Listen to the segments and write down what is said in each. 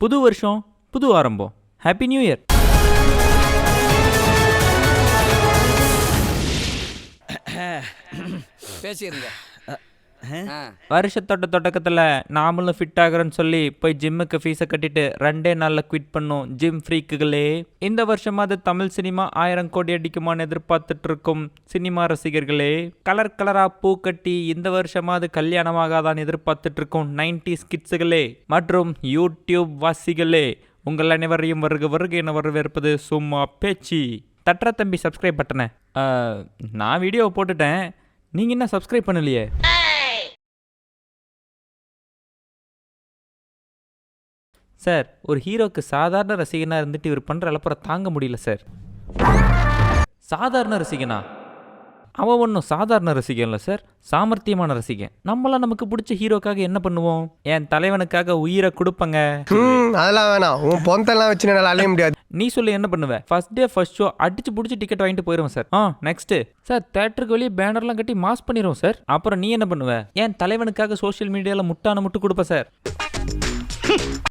புது வருஷம், புது ஆரம்பம். Happy new year. பேசிருங்க. வருஷத்தோட தொடக்கத்தில் நாமளும் ஃபிட் ஆகிறோன்னு சொல்லி போய் ஜிம்முக்கு ஃபீஸை கட்டிட்டு 2 நாளில் குவிட் பண்ணோம் ஜிம் ஃப்ரீக்குகளே. இந்த வருஷமாவது தமிழ் சினிமா 1000 கோடி அடிக்குமான்னு எதிர்பார்த்துட்டு இருக்கும் சினிமா ரசிகர்களே. கலர் கலராக பூ கட்டி இந்த வருஷமாவது கல்யாணமாகாதான் எதிர்பார்த்துட்டு இருக்கும் 90s கிட்ஸுகளே மற்றும் யூடியூப் வாசிகளே. உங்கள் அனைவரையும் வருக என வரவேற்பது சும்மா பேச்சு. தட்டுற தம்பி சப்ஸ்கிரைப் பட்டனை. நான் வீடியோவை போட்டுட்டேன், நீங்கள் என்ன சப்ஸ்கிரைப் பண்ணலையே? சார், ஒரு ஹீரோக்கு சாதாரண ரசிகனாக இருந்துட்டு இவர் பண்ணுற அலப்புறம் தாங்க முடியல சார். சாதாரண ரசிகனா? அவன் ஒன்றும் சாதாரண ரசிகன் இல்லை சார், சாமர்த்தியமான ரசிகன். நம்மளாம் நமக்கு பிடிச்ச ஹீரோக்காக என்ன பண்ணுவோம்? என் தலைவனுக்காக உயிரை கொடுப்பங்க. அதெல்லாம் வேணாம், உன் பொந்தெல்லாம் வச்சு என்னால் அலைய முடியாது. நீ சொல்லி என்ன பண்ணுவேன்? ஃபர்ஸ்ட் டே ஃபர்ஸ்ட் ஷோ அடிச்சு பிடிச்சி டிக்கெட் வாங்கிட்டு போயிடுவோம் சார். நெக்ஸ்ட்டு சார் தேட்டருக்கு வெளியே பேனர்லாம் கட்டி மாஸ் பண்ணிடுவோம் சார். அப்புறம் நீ என்ன பண்ணுவ? என் தலைவனுக்காக சோஷியல் மீடியாவில் முட்டு கொடுப்ப சார்.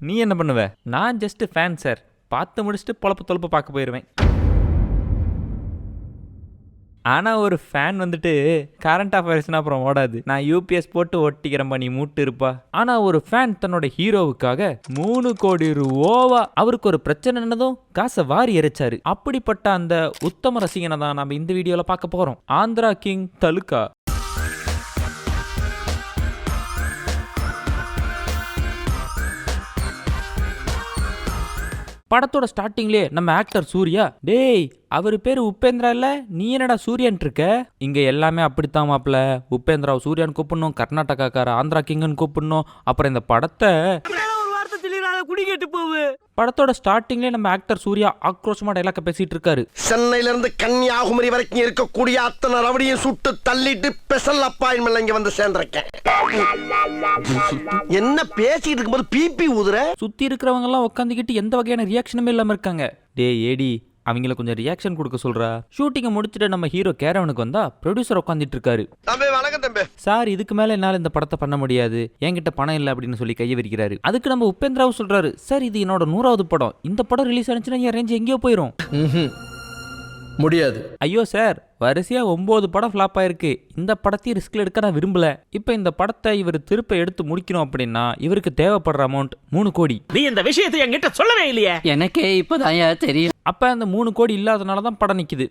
நீ என்ன பண்ணுவ? நான் ஜஸ்ட் ஃபேன் சார், பார்த்து முடிச்சுட்டு பொழப்பு தொழப்பு பார்க்க போயிடுவேன். ஆனால் ஒரு ஃபேன் வந்துட்டு கரண்ட் அஃபேர்ஸ்னா அப்புறம் ஓடாது. நான் யூபிஎஸ் போட்டு ஒட்டிக்கிறேன்பா, நீ மூட்டு இருப்பா. ஆனால் ஒரு ஃபேன் தன்னோட ஹீரோவுக்காக 3 கோடி ரூபாவா அவருக்கு ஒரு பிரச்சனை என்னதும் காசை வாரி இறைச்சாரு. அப்படிப்பட்ட அந்த உத்தம ரசிகனை தான் நம்ம இந்த வீடியோவில் பார்க்க போகிறோம். ஆந்திரா கிங் தலுக்கா. படத்தோட ஸ்டார்டிங்லேயே நம்ம ஆக்டர் சூர்யா, டேய் அவர் பேர் உபேந்திரா இல்ல, நீ என்னடா சூர்யான் இருக்க? இங்க எல்லாமே அப்படித்தான் மாப்ள. உபேந்திராவை சூர்யான்னு கூப்பிடணும், கர்நாடகாக்கார ஆந்திரா கிங்னு கூப்பிடணும். அப்புறம் இந்த படத்தை படத்தோட ஸ்டார்டிங்லேயே நம்ம ஆக்டர் சூர்யா ஆக்ரோஷமா டைலாக பேசிட்டு இருக்காரு. சென்னையில இருந்து கன்னியாகுமரி வரைக்கும் இருக்கக்கூடிய அத்தனை ரவடியும் சுட்டு தள்ளிட்டு ஸ்பெஷல் அப்பாயின்மெண்ட் இங்க வந்து சேர்ந்திருக்கேன். என்ன பேசிட்டு இருக்கும்போது பிபி ஊதுற? சுத்தி இருக்கிறவங்க எல்லாம் உட்காந்துக்கிட்டு எந்த வகையான ரியாக்ஷனுமே இல்லாம இருக்காங்க. டே ஏடி, அவங்கள கொஞ்சம் ரியாக்ஷன் கொடுக்க சொல்றா. ஷூட்டிங்கை முடிச்சுட்டு நம்ம ஹீரோ கேரவனுக்கு வந்தா ப்ரொடியூசர் உட்காந்துட்டு இருக்காரு. சார், இதுக்கு மேல என்னால இந்த படத்தை பண்ண முடியாது, என்கிட்ட பணம் இல்லை அப்படின்னு சொல்லி கையை விரிக்கிறாரு. அதுக்கு நம்ம உபேந்திராவும் சொல்றாரு, சார் இது என்னோட 100வது படம், இந்த படம் ரிலீஸ் ஆனிச்சுன்னா என் ரேஞ்ச் எங்கேயோ போயிடும். முடியாது. ஐயோ சார், வரிசையா 9 படம் ஃபிளாப் ஆயிருக்கு, இந்த படத்தையும் ரிஸ்க்ல எடுக்க நான் விரும்பல. இப்ப இந்த படத்தை இவர் திருப்ப எடுத்து முடிக்கணும் அப்படின்னா இவருக்கு தேவைப்படுற அமௌண்ட் 3 கோடி. நீ இந்த விஷயத்தை என்கிட்ட சொல்லவே இல்லையே. எனக்கே இப்பதான் தெரியும். அப்ப அந்த 3 கோடி இல்லாதனாலதான் படம் நிக்குது.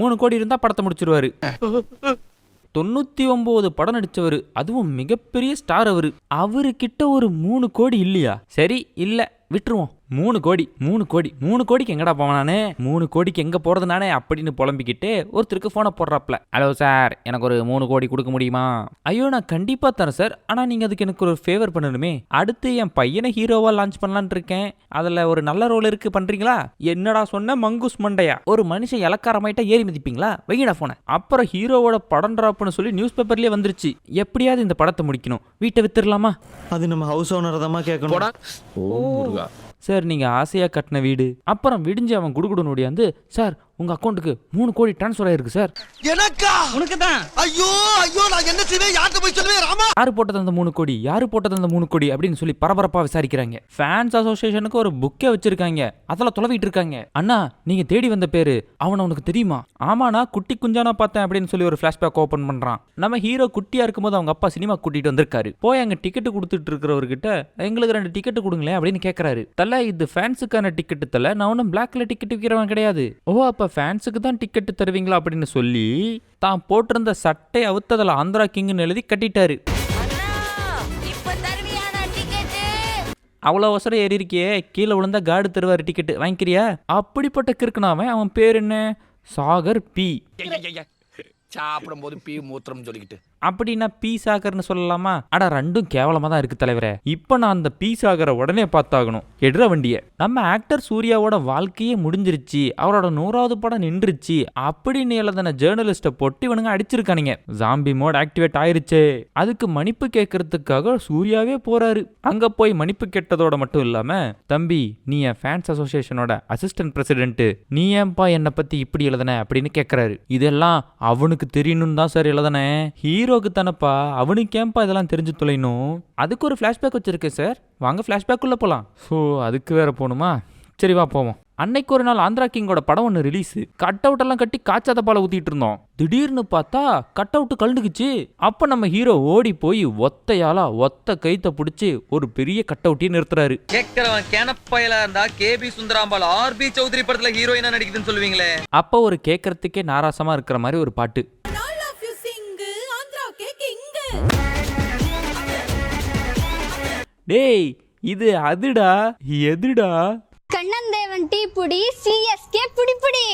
3 கோடி இருந்தா படத்தை முடிச்சிருவாரு. 99 படம் நடிச்சவர், அதுவும் மிகப்பெரிய ஸ்டார் அவருக்கிட்ட ஒரு 3 கோடி இல்லையா? சரி இல்ல விட்டுருவோம். 3 கோடிக்கு எங்கடா போவானே? 3 கோடிக்கு எங்க போறது நானே அப்படின்னு புலம்பிக்கிட்டு ஒருத்தருக்கு போனை போடுறாப்ல. ஹலோ சார், எனக்கு ஒரு 3 கோடி கொடுக்க முடியுமா? ஐயோ நான் கண்டிப்பா தரேன் சார், ஆனா நீங்க அதுக்கு எனக்கு ஒரு ஃபேவர் பண்ணணுமே. அடுத்து என் பையனை ஹீரோவா லான்ச் பண்ணலான் இருக்கேன், அதுல ஒரு நல்ல ரோல் இருக்கு, பண்றீங்களா? என்னடா சொன்ன மங்குஸ் மண்டையா? ஒரு மனுஷன் இலக்காரமாயிட்டா ஏறி மிதிப்பீங்களா? வைங்கடா போன. அப்புறம் ஹீரோவோட படம் டிராப்னு சொல்லி நியூஸ் பேப்பர்லயே வந்துருச்சு. எப்படியாவது இந்த படத்தை முடிக்கணும், வீட்டை வித்துடலாமா? அது நம்ம ஹவுஸ் ஓனர் தான் கேட்கணும். சார், நீங்க ஆசையா கட்டின வீடு. அப்புறம் விடிஞ்சு அவன் குடுகுடுன்னு ஓடியாந்து, சார் உங்க அக்கௌண்ட்டுக்கு 3 கோடி டிரான்ஸ்ஃபர் ஆயிருக்கு சார். எனக்கா? உனக்கு தான். ஐயோ நான் என்ன செய்வேன்? யார்கிட்ட போய் சொல்லுவேன்? ராமா, யாரு போட்டது அந்த 3 கோடி? யாரு போட்டது அந்த 3 கோடி அப்படின்னு சொல்லி பரபரப்பா விசாரிக்கிறாங்க. ஃபேன்ஸ் அசோசியேஷனுக்கு ஒரு புக்கே வச்சிருக்காங்க, அதெல்லாம் தொலைவிட்டு இருக்காங்க. அண்ணா, நீங்க தேடி வந்த பேரு அவனை உனக்கு தெரியுமா? ஆமாண்ணா, குட்டி குஞ்சானா பார்த்தேன் அப்படின்னு சொல்லி ஒரு ஃபிளாஷ்பேக் ஓபன் பண்றான். நம்ம ஹீரோ குட்டியா இருக்கும்போது அவங்க அப்பா சினிமா கூட்டிட்டு வந்திருக்காரு. போய் அங்க டிக்கெட் கொடுத்துட்டு இருக்கிறவர்கிட்ட எங்களுக்கு 2 டிக்கெட் கொடுங்களேன் அப்படின்னு கேட்கறாரு. தல, இது ஃபேன்ஸுக்கான டிக்கெட் தல, நான் ஒன்னும் பிளாக்ல டிக்கெட் விற்கிறவன் கிடையாது. ஓ, அப்ப ஃபேன்ஸுக்கு தான் டிக்கெட் தருவீங்களா அப்படின்னு சொல்லி தான் போட்டிருந்த சட்டை அவுத்ததில் ஆந்திரா கிங்னு எழுதி கட்டிட்டாரு. அவ்வளோ அவசரம் ஏறி இருக்கியே, கீழே விழுந்தா கார்டு தருவார், டிக்கெட் வாங்கிக்கிறியா? அப்படிப்பட்ட கிறுக்குனாவன். அவன் பேர் என்ன? சாகர் பி. சாப்பிடும் போது பீ மூத்திரம் சொல்லிக்கிட்டு அப்படின்னா பீ சாகர்னு சொல்லலாமா? அட, ரெண்டும் கேவலமா தான் இருக்கு தலைவரே. இப்ப நான் அந்த பீ சாகரை உடனே பார்த்தாகணும். எடுற வண்டிய. நம்ம ஆக்டர் சூர்யாவோட வாழ்க்கையே முடிஞ்சிருச்சு, அவரோட 100வது படம் நின்றுச்சு அப்படின்னு எழுதின ஜேர்னலிஸ்ட போட்டு இவனுங்க அடிச்சிருக்கானுங்க. ஜாம்பி மோட் ஆக்டிவேட் ஆயிருச்சு. அதுக்கு மன்னிப்பு கேட்கறதுக்காக சூர்யாவே போறாரு. அங்க போய் மன்னிப்பு கேட்டதோட மட்டும் இல்லாம, தம்பி நீ என் ஃபேன்ஸ் அசோசியேஷனோட அசிஸ்டன்ட் பிரசிடென்ட், நீ ஏன்பா என்னை பத்தி இப்படி எழுதுன அப்படின்னு கேட்கறாரு. இதெல்லாம் அவனுக்கு தெரியணும் தான் சார் எழுதுனேன். ஹீரோ ஹீரோக்கு தானப்பா, அவனுக்கு ஏன்பா இதெல்லாம் தெரிஞ்சு தொலைணும்? அதுக்கு ஒரு ஃப்ளாஷ்பேக் வச்சிருக்கேன் சார், வாங்க ஃப்ளாஷ்பேக் உள்ள போலாம். அதுக்கு வேற போகணுமா? சரி வா போவோம். அன்னைக்கு ஒரு நாள் ஆந்திரா கிங்கோட படம் ஒன்று ரிலீஸ். கட் அவுட் எல்லாம் கட்டி காய்ச்சாத பால ஊத்திட்டு இருந்தோம். திடீர்னு பார்த்தா கட் அவுட் கழுந்துக்குச்சு. அப்ப நம்ம ஹீரோ ஓடி போய் ஒத்த கைத்த பிடிச்சி ஒரு பெரிய கட் அவுட்டையே நிறுத்துறாரு. கேக்குறவன் கேனப்பயலா இருந்தா கேபி சுந்தராம்பாள் ஆர்பி சௌத்ரி படத்துல ஹீரோயினா நடிக்குதுன்னு சொல்லுவீங்களே. அப்ப ஒரு கேட்கறதுக்கே நாராசமா இருக்கிற மாதிரி ஒரு பாட்டு. டேய் இது அதுடா, எதுடா? கண்ணந்தேவன் டீ புடி, சிஎஸ்கே புடி புடி.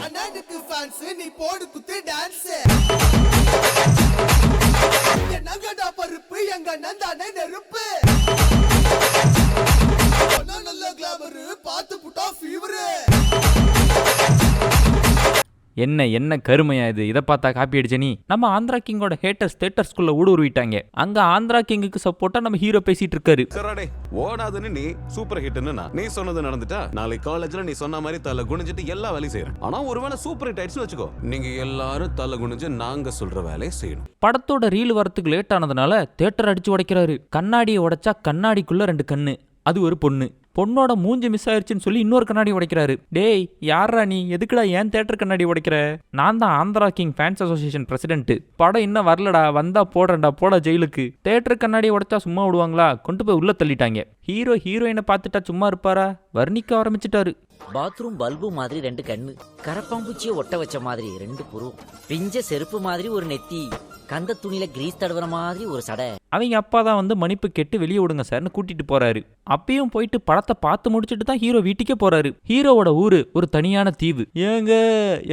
அண்ணனுக்கு ஃபேன்ஸ் நீ போடு குத்து டான்ஸ். நங்கடா பருப்பு எங்க நந்தானே நெருப்பு. நல்ல கிளாமர் பாத்து புட்டா ஃபீவர். என்ன கருமையா இது? இதை பார்த்தா காப்பி அடிச்ச நீ. நம்ம ஆந்திரா கிங்கோட ஹேட்டர்ஸ் தேட்டர்ஸ்குள்ள ஊடுருவிட்டாங்க. அங்க ஆந்திரா கிங்குக்கு சப்போர்ட்டா நம்ம ஹீரோ பேசிட்டு இருக்காரு. ஓடாதுன்னு நீ சூப்பர் ஹிட்னு நீ சொன்னது நடந்துட்டா நாளைக்கு காலேஜ்ல நீ சொன்ன மாதிரி தலை குனிஞ்சிட்டு எல்லா வேலையும் செய்யறேன். ஆனா ஒருவேளை சூப்பர் ஹிட் ஆயிடுச்சுன்னு வச்சுக்கோ, நீங்க எல்லாரும் தலை குனிஞ்சு நாங்க சொல்ற வேலையை செய்யணும். படத்தோட ரீல் வரத்துக்கு லேட் ஆனதுனால தேட்டர் அடிச்சு உடைக்கிறாரு. கண்ணாடியை உடைச்சா கண்ணாடிக்குள்ள 2 கண்ணு, அது ஒரு பொண்ணோட மூஞ்சி மிஸ் ஆயிருச்சுன்னு சொல்லி இன்னொரு கண்ணாடி உடைக்கிறாரு. டேய் யாரா நீ, எதுக்குடா ஏன் தேட்டர் கண்ணாடி உடைக்கிற? நான் தான் Andhra king fans association president. படம் இன்னும் வரலடா, வந்தா போடுறேன்டா, போட ஜெயிலுக்கு. தேட்டர் கண்ணாடி உடைச்சா சும்மா விடுவாங்களா? கொண்டு போய் உள்ள தள்ளிட்டாங்க. ஹீரோயினை பார்த்துட்டா சும்மா இருப்பாரா? வர்ணிக்க ஆரம்பிச்சிட்டாரு. பாத்ரூம் பல்பு மாதிரி 2 கண்ணு, கரப்பாம்பூச்சியை ஒட்ட வச்ச மாதிரி 2 புருவம், பிஞ்ச செருப்பு மாதிரி ஒரு நெத்தி, கந்த துணியில கிரீஸ் தடவுற மாதிரி ஒரு சடை. அவங்க அப்பா தான் வந்து மன்னிப்பு கேட்டு வெளியே விடுங்க சார்னு கூட்டிட்டு போறாரு. அப்பயும் போயிட்டு படத்தை பார்த்து முடிச்சுட்டு தான் ஹீரோ வீட்டுக்கே போறாரு. ஹீரோவோட ஊரு ஒரு தனியான தீவு. ஏங்க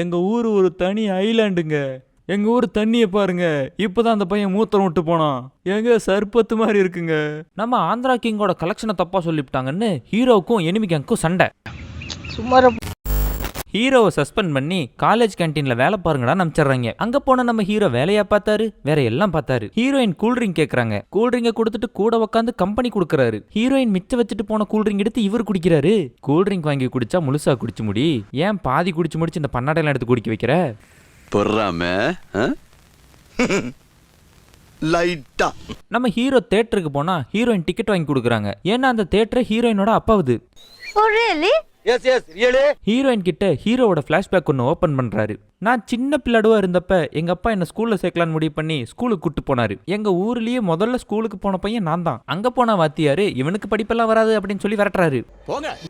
எங்க ஊரு ஒரு தனி ஐலாண்டுங்க. எங்க ஊர் தண்ணியை பாருங்க, இப்பதான் அந்த பையன் மூத்திரம் விட்டு போனான். எங்க சர்பத்து மாதிரி இருக்குங்க. நம்ம ஆந்திரா கிங்கோட கலெக்ஷனை தப்பா சொல்லிவிட்டாங்கன்னு ஹீரோவுக்கும் எனிமி கேங்க்கும் சண்டை. ஹீரோவை சஸ்பெண்ட் பண்ணி காலேஜ் கேன்டீன்ல வேலை பாருங்கடா நம்பிச்சிடுறாங்க. அங்க போன நம்ம ஹீரோ வேலையா பார்த்தாரு, வேற எல்லாம் பார்த்தாரு. ஹீரோயின் கூல்ட்ரிங்க் கேக்குறாங்க. கூல்ட்ரிங்க கொடுத்துட்டு கூட உட்காந்து கம்பெனி கொடுக்கறாரு. ஹீரோயின் மிச்சம் வச்சுட்டு போன கூல்ட்ரிங்க் எடுத்து இவர் குடிக்கிறாரு. கூல்ட்ரிங்க் வாங்கி குடிச்சா முழுசா குடிச்சு முடி, ஏன் பாதி குடிச்சு முடிச்சு இந்த பன்னாடையெல்லாம் எடுத்து குடிக்க வைக்கிற? லைட்டா நம்ம ஹீரோ தேட்டருக்கு போனா ஹீரோயின் டிக்கெட் வாங்கி கொடுக்குறாங்க. ஏன்னா அந்த தேட்டர் ஹீரோயினோட அப்பாவுது. ஹீரோயின் கிட்ட ஹீரோவோட ஃபிளாஷ்பேக் ஒன்று ஓபன் பண்றாரு. நான் சின்ன பிள்ளாடுவா இருந்தப்ப எங்க அப்பா என்ன ஸ்கூல்ல சேர்க்கலான்னு முடிவு பண்ணி ஸ்கூலுக்கு கூட்டு போனாரு. எங்க ஊர்லயே முதல்ல ஸ்கூலுக்கு போன பையன் நான் தான். அங்க போன வாத்தியாரு இவனுக்கு படிப்பெல்லாம் வராது அப்படின்னு சொல்லி விரட்டுறாரு.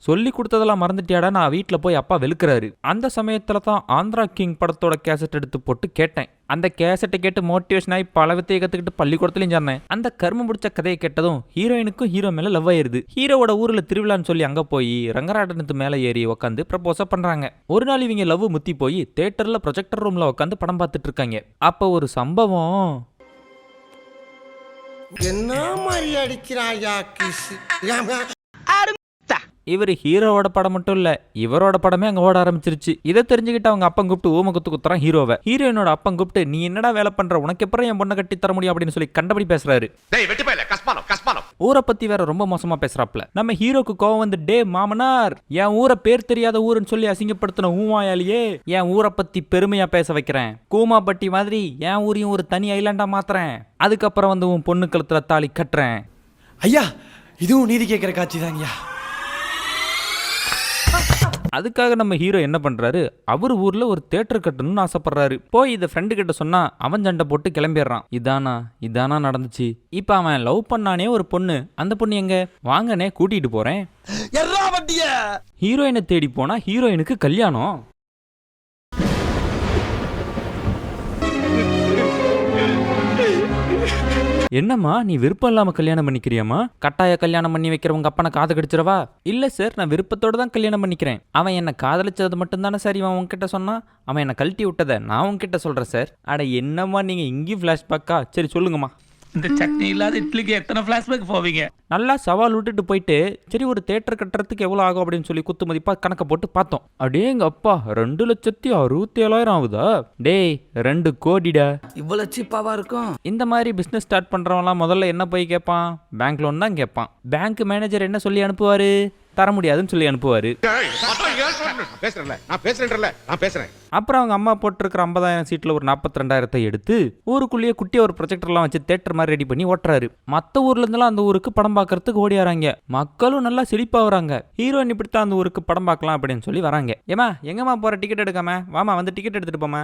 சொல்லி கொடுத்ததெல்லாம் மறந்துட்டியாடா நான் வீட்டுல போய் அப்பா வெளுக்கிறாரு. அந்த சமயத்துல தான் ஆந்திரா கிங் படத்தோட கேசட் எடுத்து போட்டு கேட்டேன். அந்த கேசட்டை கேட்டு மோட்டிவேஷன் ஆகி பல வித்தையை கத்துக்கிட்டு பள்ளிக்கூடத்துலயும் சொன்னேன். அந்த கர்மம் பிடிச்ச கதையை கேட்டதும் ஹீரோயினுக்கும் ஹீரோ மேல லவ் ஆயிருது. ஹீரோவோட ஊர்ல திருவிழான்னு சொல்லி அங்க போய் ரங்கராட்டனத்து மேல ஏறி உட்காந்து ப்ரப்போஸ பண்றாங்க. ஒரு நாள் இவங்க லவ் முத்தி போய் தேட்டர்ல ப்ரொஜெக்டர் ரூம்ல உட்காந்து படம் பார்த்துட்டு இருக்காங்க. அப்ப ஒரு சம்பவம். என்ன மாதிரி அடிக்கிறாயா கிஸ். இவர் ஹீரோவோட படம் மட்டும் இல்ல, இவரோட படமே அங்க ஓட ஆரம்பிச்சிருச்சு. இதை தெரிஞ்சுக்கிட்டு அவங்க அப்பன் கூப்பிட்டு ஊம குத்துறான் ஹீரோவை. ஹீரோயினோட அப்பன் கூப்பிட்டு நீ என்னடா வேலை பண்ற, உனக்கு எப்பறம் என் பொண்ணை கட்டி தர முடியும் அப்படின்னு சொல்லி கண்டபடி பேசுறாரு. ஊரை பத்தி வேற ரொம்ப மோசமா பேசுறாப்ல. நம்ம ஹீரோக்கு கோவம் வந்து, டே மாமனார், என் ஊரை பேர் தெரியாத ஊருன்னு சொல்லி அசிங்கப்படுத்தின ஊமாயாலேயே என் ஊரை பத்தி பெருமையா பேச வைக்கிறேன். கூமாப்பட்டி மாதிரி என் ஊரையும் ஒரு தனி ஐலாண்டா மாத்துறேன். அதுக்கப்புறம் வந்து உன் பொண்ணு கழுத்துல தாலி கட்டுறேன். ஐயா இதுவும் நீதி கேட்கிற காட்சி தாங்கய்யா. அதுக்காக நம்ம ஹீரோ என்ன பண்றாரு, அவர் ஊர்ல ஒரு தியேட்டர் கட்டணும்னு ஆசைப்படுறாரு. போய் இதை ஃப்ரெண்டு கிட்ட சொன்னா அவன் சண்டை போட்டு கிளம்பிடுறான். இதானா நடந்துச்சு. இப்ப அவன் லவ் பண்ணானே ஒரு பொண்ணு, அந்த பொண்ணு எங்க, வாங்கனே கூட்டிட்டு போறேன். ஹீரோயினை தேடி போனா ஹீரோயினுக்கு கல்யாணம். என்னம்மா நீ விருப்பம் இல்லாம கல்யாணம் பண்ணிக்கிறியாமா? கட்டாய கல்யாணம் பண்ணி வைக்கிறவங்க அப்பனை காது கடிச்சிடவா? இல்ல சார், நான் விருப்பத்தோட தான் கல்யாணம் பண்ணிக்கிறேன். அவன் என்ன காதலிச்சது மட்டும் தானே சார் இவன் உங்ககிட்ட சொன்னா? அவன் என்ன கழட்டி விட்டதை நான் உங்ககிட்ட சொல்றேன் சார். அட என்னம்மா நீங்க இங்கேயும் ஃபிளாஷ்பேக்கா? சரி சொல்லுங்கம்மா. இந்த சட்னி இல்லாத இட்லிக்கு எத்தனை ஃபிளாஷ்பேக் போவீங்க? நல்லா சவால் விட்டுட்டு போயிட்டு சரி ஒரு தேட்டர் கட்டுறதுக்கு எவ்வளோ ஆகும் அப்படின்னு சொல்லி குத்து மதிப்பா கணக்கை போட்டு பார்த்தோம். அப்படியே எங்க அப்பா 2,67,000 ஆகுதா? டேய் 2 கோடிடா. இவ்வளவு சீப்பாவா இருக்கும்? இந்த மாதிரி பிசினஸ் ஸ்டார்ட் பண்றவங்களாம் முதல்ல என்ன போய் கேட்பான்? பேங்க் லோன் தான் கேட்பான். பேங்க் மேனேஜர் என்ன சொல்லி அனுப்புவாரு? தர முடியாதுன்னு சொல்லி அனுப்புவாரு. அப்புறம் அவங்க அம்மா போட்டிருக்கிற 50,000 சீட்டில் ஒரு 42,000 எடுத்து ஊருக்குள்ளேயே குட்டிய ஒரு ப்ரொஜெக்டர்லாம் வச்சு தேட்டர் மாதிரி ரெடி பண்ணி ஓட்டுறாரு. மற்ற ஊர்ல இருந்தெல்லாம் அந்த ஊருக்கு படம் பார்க்கறதுக்கு ஓடியாராங்க. மக்களும் நல்லா செழிப்பாகிறாங்க. ஹீரோயின் இப்படித்தான் அந்த ஊருக்கு படம் பார்க்கலாம் அப்படின்னு சொல்லி வராங்க. ஏமா எங்கம்மா போற டிக்கெட் எடுக்காம வாமா வந்து டிக்கெட் எடுத்துட்டு போமா.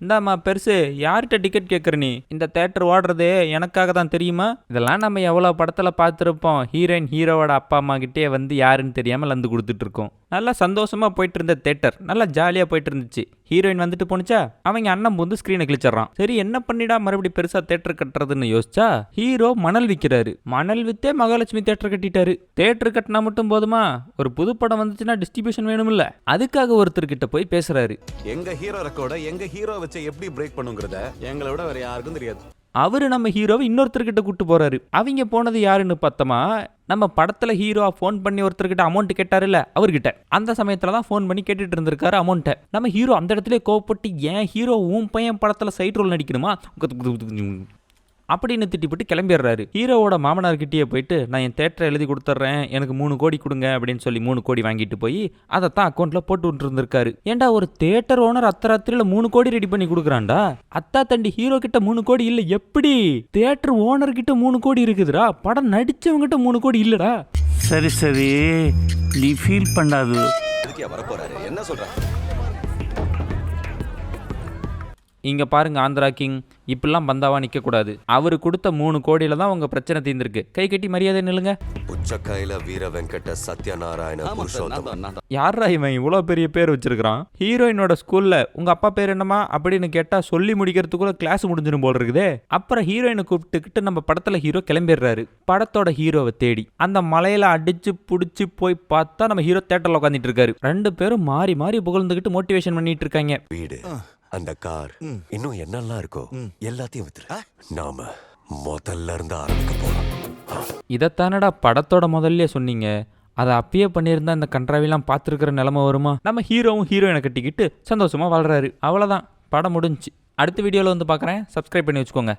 இந்தாம்மா பெருசு யார்கிட்ட டிக்கெட் கேட்கற நீ? இந்த தேட்டர் ஓடுறது எனக்காக தான் தெரியுமா? இதெல்லாம் நம்ம எவ்வளவு படத்துல பார்த்துருப்போம். ஹீரோயின் ஹீரோவோட அப்பா அம்மா கிட்டே வந்து யாருன்னு தெரியாம லந்து கொடுத்துட்டு இருக்கோம். நல்லா சந்தோஷமா போயிட்டு இருந்த தேட்டர் நல்லா ஜாலியா போயிட்டு இருந்துச்சு. ஹீரோயின் வந்துட்டு போனுச்சா அவங்க அண்ணன் வந்து ஸ்கிரீனை கிழிச்சிடறான். சரி என்ன பண்ணிடா மறுபடியும் பெருசா தேட்டர் கட்டுறதுன்னு யோசிச்சா ஹீரோ மணல் விற்கிறாரு. மணல் வித்தே மகாலட்சுமி தேட்டர் கட்டிட்டாரு. தேட்டர் கட்டினா மட்டும் போதுமா? ஒரு புது படம் வந்துச்சுன்னா டிஸ்ட்ரிபியூஷன் வேணும்ல. அதுக்காக ஒருத்தர்கிட்ட போய் பேசுறாரு. எங்க ஹீரோ ரெக்கார்ட எங்க ஹீரோ வச்சு எப்படி பிரேக் பண்ணுங்கறத எங்களை விட வேற யாருக்கும் தெரியாது. அவரு நம்ம ஹீரோவை இன்னொருத்தர்கிட்ட கூட்டு போறாரு. அவங்க போனது யாருன்னு பார்த்தோமா நம்ம படத்துல ஹீரோ ஃபோன் பண்ணி ஒருத்தர்கிட்ட அமௌண்ட் கேட்டாருல்ல அவர்கிட்ட. அந்த சமயத்துல தான் ஃபோன் பண்ணி கேட்டுட்டு இருந்திருக்காரு அமௌண்ட்டை. நம்ம ஹீரோ அந்த இடத்துல கோவப்பட்டு ஏன் ஹீரோ உன் பையன் படத்துல சைட் ரோல் நடிக்கணுமா அப்படின்னு திட்டிப்பட்டு கிளம்பிடுறாரு. ஹீரோவோட மாமனார்கிட்டயே போயிட்டு நான் என் தேட்டரை எழுதி கொடுத்துட்றேன் எனக்கு 3 கோடி கொடுங்க அப்படின்னு சொல்லி 3 கோடி வாங்கிட்டு போய் அதைத்தான் அக்கௌண்ட்ல போட்டு விட்டு இருந்திருக்காரு. ஏண்டா ஒரு தேட்டர் ஓனர் அத்தராத்திரியில 3 கோடி ரெடி பண்ணி கொடுக்குறான்டா. அத்தா தண்டி ஹீரோ கிட்ட 3 கோடி இல்ல. எப்படி தேட்டர் ஓனர் கிட்ட 3 கோடி இருக்குதுடா, படம் நடிச்சவங்க கிட்ட 3 கோடி இல்லடா. சரி சரி நீ ஃபீல் பண்ணாது. என்ன சொல்ற? இங்க பாருங்க ஆந்திரா கிங் இப்பெல்லாம் பந்தாவா நிக்க கூடாது. அவரு கொடுத்த 3 கோடியில தான் உங்க பிரச்சனை தீர்ந்திருக்கு. கை கட்டி மரியாதை நில்லுங்க. புச்சக்கையில வீர வெங்கட சத்யநாராயண புருஷோத்தமன். யாரா இவன் இவ்வளவு பெரிய பேர் வச்சிருக்கான்? ஹீரோயினோட ஸ்கூல்ல உங்க அப்பா பேர் என்னமா அப்படின்னு கேட்டா சொல்லி முடிக்கிறதுக்குள்ள கிளாஸ் முடிஞ்சிடும் போல இருக்குதே. அப்புறம் ஹீரோயினை கூப்பிட்டுக்கிட்டு நம்ம படத்துல ஹீரோ கிளம்பிடுறாரு. படத்தோட ஹீரோவை தேடி அந்த மலையில அடிச்சு புடிச்சு போய் பார்த்தா நம்ம ஹீரோ தேட்டர்ல உட்காந்துட்டு இருக்காரு. 2 பேரும் மாறி மாறி புகழ்ந்துகிட்டு மோட்டிவேஷன் பண்ணிட்டு இருக்காங்க. வீடு அந்த கார் இன்னும் என்னெல்லாம் இருக்கோ எல்லாத்தையும் வித்துரு. நாம முதல்ல இருந்து ஆரம்பிக்க போறோம். இதைத்தானடா படத்தோட முதல்ல சொன்னீங்க. அதை அப்பயே பண்ணியிருந்தா இந்த கன்றாவிலாம் பார்த்துருக்கிற நிலைமை வருமா? நம்ம ஹீரோவும் ஹீரோயினை கட்டிக்கிட்டு சந்தோஷமா வாழ்றாரு. அவ்வளோதான், படம் முடிஞ்சுச்சு. அடுத்த வீடியோவில் வந்து பார்க்குறேன். சப்ஸ்கிரைப் பண்ணி வச்சுக்கோங்க.